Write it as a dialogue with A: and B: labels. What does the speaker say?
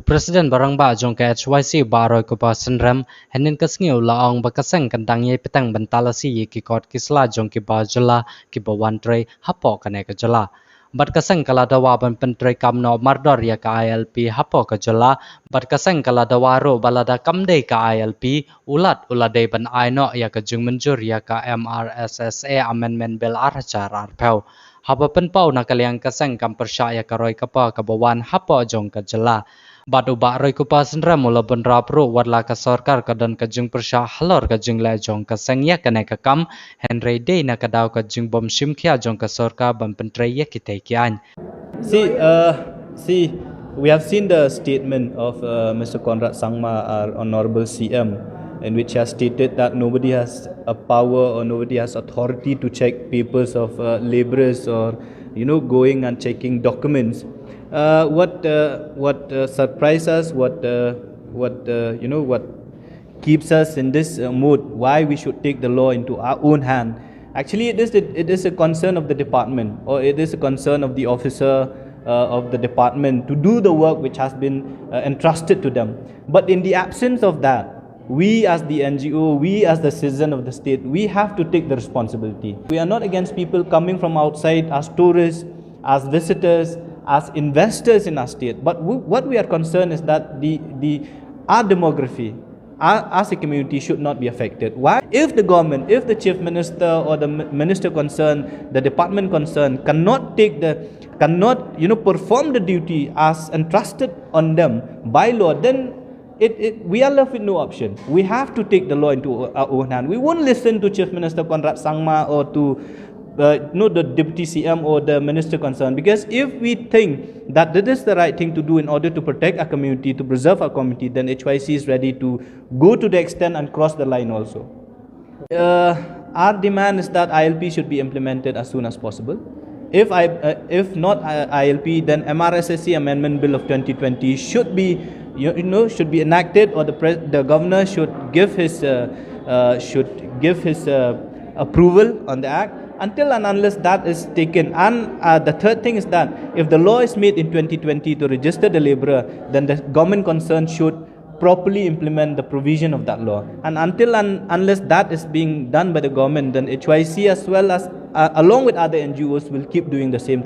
A: Presiden barangba jong ke HYC baroi ko pa senram henin kasngiu laong bakaseng kandang Ïai Bteng ban Talasi ki kot kisla jong ki ba Jylla ki ba Pyntrei hapo kane ka Jylla bat kaseng kala dawa ban Pyntrei Kam no mardor ya ka ILP hapo ka Jylla bat kaseng kala dawa ro balada kamdei ka ILP ulat uladei ban aino ya ka jung menjur ya ka MRSSA amendment bill archar arpeu haba penpau na kaliang kaseng kam persya ya ka roi kapa ka bawan hapo jong ka Jylla Badu bakroi kupa senra mula benra pro wadla ka Sorkar ka dan ka jung persya halor ka jung le jong ka Seng ya ka ka Kam Henry Day na ka daw ka jung bom sim kia jong ka Sorkar ban Pyntrei ya kitay kian.
B: See, we have seen the statement of Mr. Conrad Sangma, our Honorable CM, in which he has stated that nobody has a power or nobody has authority to check papers of laborers or going and checking documents. What surprises us, what keeps us in this mood, why we should take the law into our own hand. Actually, it is a concern of the department, or it is a concern of the officer of the department to do the work which has been entrusted to them. But in the absence of that, we as the NGO, we as the citizen of the state, we have to take the responsibility. We are not against people coming from outside as tourists, as visitors, as investors in our state. But what we are concerned is that our demography, as a community, should not be affected. Why? If the government, if the chief minister or the minister concerned, the department concerned, cannot perform the duty as entrusted on them by law, then we are left with no option. We have to take the law into our own hand. We won't listen to Chief Minister Conrad Sangma or to the Deputy CM or the Minister concerned, because if we think that this is the right thing to do in order to protect our community, to preserve our community, then HYC is ready to go to the extent and cross the line also. Our demand is that ILP should be implemented as soon as possible. If not ILP, then MRSSC Amendment Bill of 2020 should be enacted, or the governor should give his approval on the act. Until and unless that is taken, and the third thing is that if the law is made in 2020 to register the labourer, then the government concerned should properly implement the provision of that law. And until and unless that is being done by the government, then HYC as well as along with other NGOs will keep doing the same thing.